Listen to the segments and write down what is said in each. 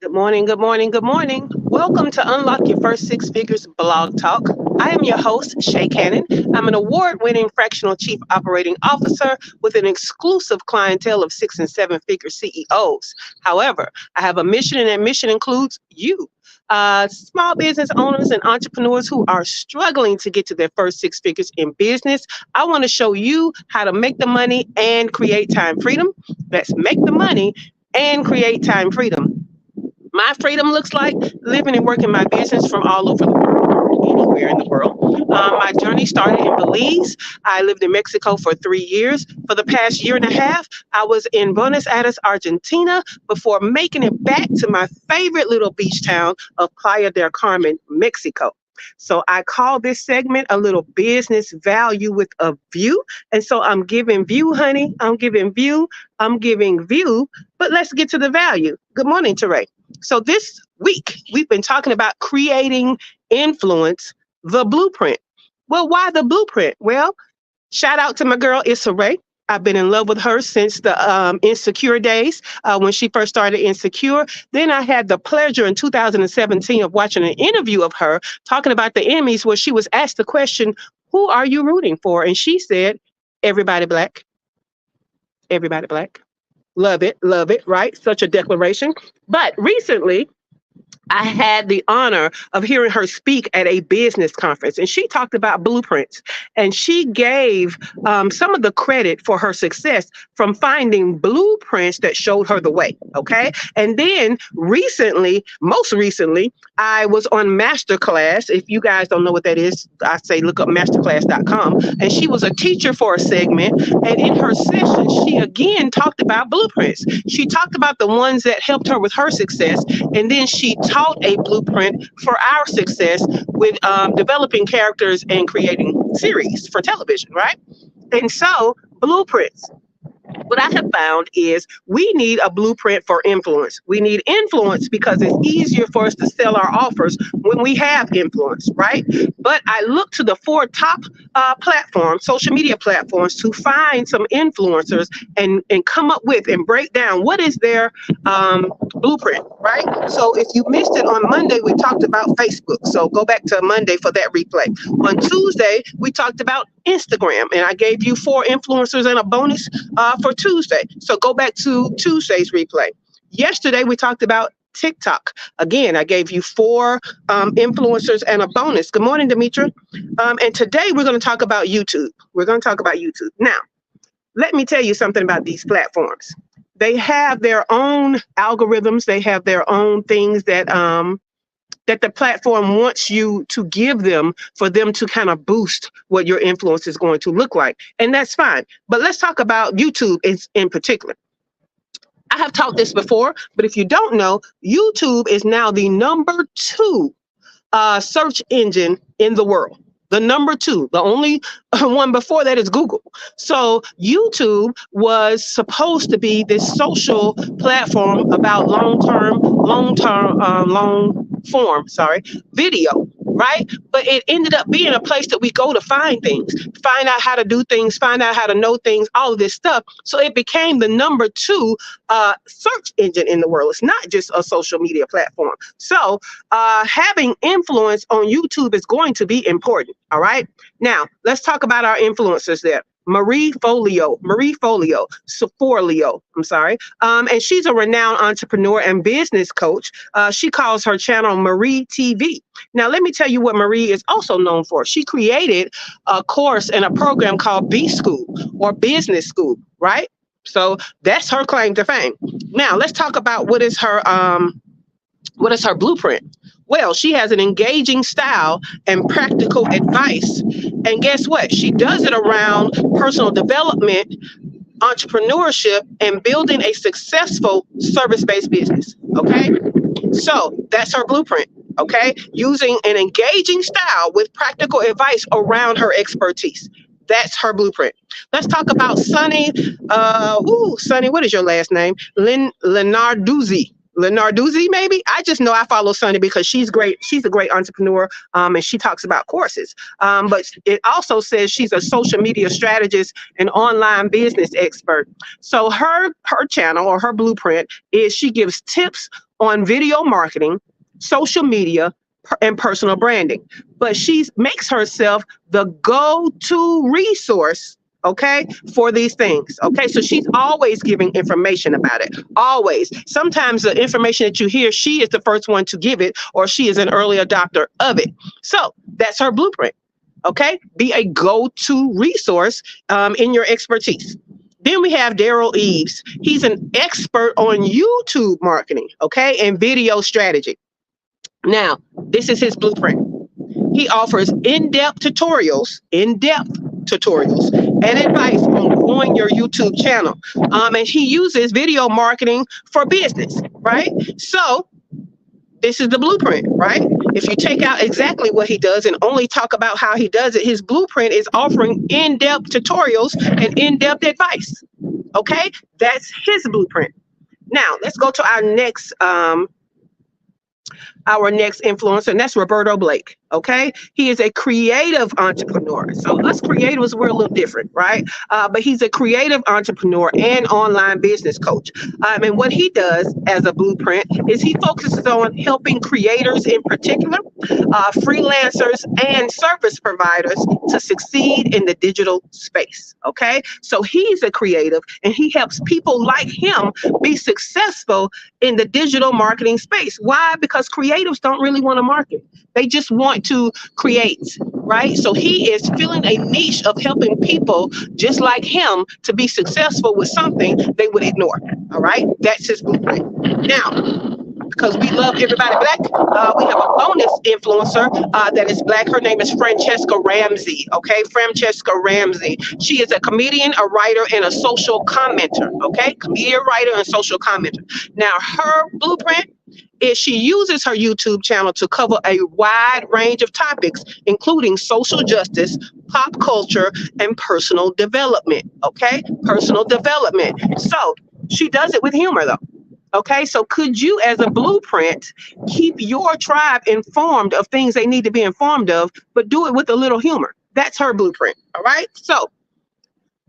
Good morning, good morning, good morning. Welcome to Unlock Your First Six Figures Blog Talk. I am your host, Shay Cannon. I'm an award winning fractional chief operating officer with an exclusive clientele of six and seven figure CEOs. However, I have a mission, and that mission includes you. Small business owners and entrepreneurs who are struggling to get to their first six figures in business. I want to show you how to make the money and create time freedom. Let's make the money and create time freedom. My freedom looks like living and working my business from all over the world, anywhere in the world. My journey started in Belize. I lived in Mexico for 3 years. For the past year and a half, I was in Buenos Aires, Argentina, before making it back to my favorite little beach town of Playa del Carmen, Mexico. So I call this segment a little business value with a view. And so I'm giving view, honey. I'm giving view. I'm giving view. But let's get to the value. Good morning, Teray. So this week, we've been talking about creating influence, the blueprint. Well, why the blueprint? Well, shout out to my girl, Issa Rae. I've been in love with her since the Insecure days, when she first started Insecure. Then I had the pleasure in 2017 of watching an interview of her talking about the Emmys, where she was asked the question, who are you rooting for? And she said, everybody black, everybody black. Love it, right? Such a declaration. But recently, I had the honor of hearing her speak at a business conference, and she talked about blueprints, and she gave some of the credit for her success from finding blueprints that showed her the way. Okay. And then most recently, I was on Masterclass. If you guys don't know what that is, I say look up masterclass.com. And she was a teacher for a segment. And in her session, she again talked about blueprints. She talked about the ones that helped her with her success. And then she taught a blueprint for our success with developing characters and creating series for television, right? And so, blueprints. What I have found is we need a blueprint for influence. We need influence because it's easier for us to sell our offers when we have influence, right? But I look to the four top platforms, social media platforms, to find some influencers and come up with and break down what is their blueprint, right? So if you missed it on Monday, we talked about Facebook. So go back to Monday for that replay. On Tuesday, we talked about Instagram, and I gave you 4 influencers and a bonus for Tuesday. So go back to Tuesday's replay. Yesterday, we talked about TikTok. Again, I gave you 4 influencers and a bonus. Good morning, Demetra. And today we're going to talk about YouTube. We're going to talk about YouTube. Now, let me tell you something about these platforms. They have their own algorithms. They have their own things that the platform wants you to give them for them to kind of boost what your influence is going to look like. And that's fine. But let's talk about YouTube in particular. I have taught this before, but if you don't know, YouTube is now the number 2 search engine in the world. The number 2, the only one before that is Google. So YouTube was supposed to be this social platform about long form video, right? But it ended up being a place that we go to find things, find out how to do things, find out how to know things, all of this stuff. So it became the number 2 search engine in the world. It's not just a social media platform. So having influence on YouTube is going to be important. All right. Now let's talk about our influencers there. Marie Forleo, and she's a renowned entrepreneur and business coach. She calls her channel Marie TV. Now, let me tell you what Marie is also known for. She created a course and a program called B School or Business School, right? So that's her claim to fame. Now, let's talk about what is her blueprint. Well, she has an engaging style and practical advice. And guess what? She does it around personal development, entrepreneurship, and building a successful service-based business. Okay. So that's her blueprint. Okay. Using an engaging style with practical advice around her expertise. That's her blueprint. Let's talk about Sunny. Sunny, what is your last name? Lenarduzzi. Lenarduzzi, maybe. I just know I follow Sunny because she's great. She's a great entrepreneur, and she talks about courses. But it also says she's a social media strategist and online business expert. So her channel or her blueprint is she gives tips on video marketing, social media, and personal branding. But she makes herself the go-to resource, okay, for these things. Okay, so she's always giving information about it. Always. Sometimes the information that you hear, she is the first one to give it, or she is an early adopter of it. So that's her blueprint. Okay, be a go-to resource in your expertise. Then we have Daryl Eves. He's an expert on YouTube marketing, okay, and video strategy. Now, this is his blueprint. He offers in-depth tutorials, and advice on growing your YouTube channel. And he uses video marketing for business, right? So this is the blueprint, right? If you take out exactly what he does and only talk about how he does it, his blueprint is offering in-depth tutorials and in-depth advice. Okay, that's his blueprint. Now let's go to our next influencer, and that's Roberto Blake. Okay, he is a creative entrepreneur. So us creatives, we're a little different, right? But he's a creative entrepreneur and online business coach. And what he does as a blueprint is he focuses on helping creators in particular, freelancers and service providers to succeed in the digital space. Okay, so he's a creative and he helps people like him be successful in the digital marketing space. Why? Because creatives don't really want to market. They just want to create, right? So he is filling a niche of helping people just like him to be successful with something they would ignore. All right, that's his blueprint. Now, because we love everybody black, we have a bonus influencer that is black. Her name is Francesca Ramsey. Okay, Francesca Ramsey. She is a comedian, a writer, and a social commenter. Okay, comedian, writer, and social commenter. Now, her blueprint is she uses her YouTube channel to cover a wide range of topics, including social justice, pop culture, and personal development. Okay, personal development. So she does it with humor, though. Okay, so could you, as a blueprint, keep your tribe informed of things they need to be informed of, but do it with a little humor? That's her blueprint. All right, so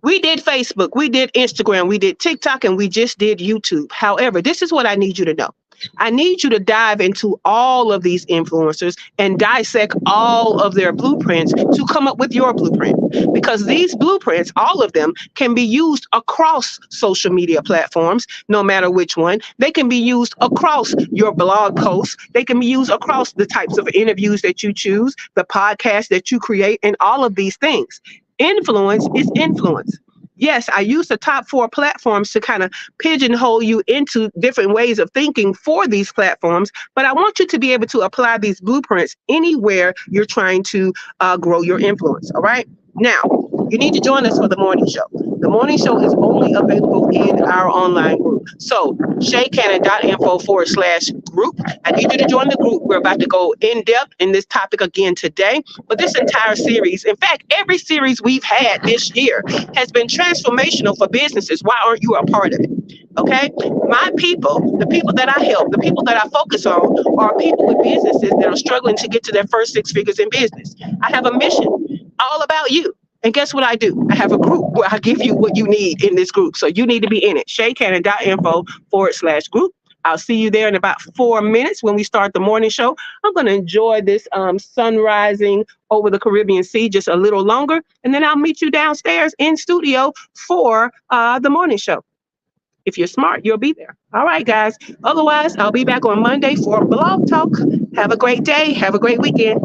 we did Facebook, we did Instagram, we did TikTok, and we just did YouTube. However, this is what I need you to know. I need you to dive into all of these influencers and dissect all of their blueprints to come up with your blueprint. Because these blueprints, all of them, can be used across social media platforms, no matter which one. They can be used across your blog posts. They can be used across the types of interviews that you choose, the podcasts that you create, and all of these things. Influence is influence. Yes, I use the top 4 platforms to kind of pigeonhole you into different ways of thinking for these platforms, but I want you to be able to apply these blueprints anywhere you're trying to grow your influence, all right? Now, you need to join us for the morning show. The morning show is only available in our online group. So, ShaCannon.info/group. I need you to join the group. We're about to go in depth in this topic again today. But this entire series, in fact, every series we've had this year has been transformational for businesses. Why aren't you a part of it? Okay, my people, the people that I help, the people that I focus on are people with businesses that are struggling to get to their first 6 figures in business. I have a mission all about you. And guess what I do? I have a group where I give you what you need in this group. So you need to be in it. ShaCannon.info/group. I'll see you there in about 4 minutes when we start the morning show. I'm going to enjoy this sun rising over the Caribbean Sea just a little longer. And then I'll meet you downstairs in studio for the morning show. If you're smart, you'll be there. All right, guys. Otherwise, I'll be back on Monday for Blog Talk. Have a great day. Have a great weekend.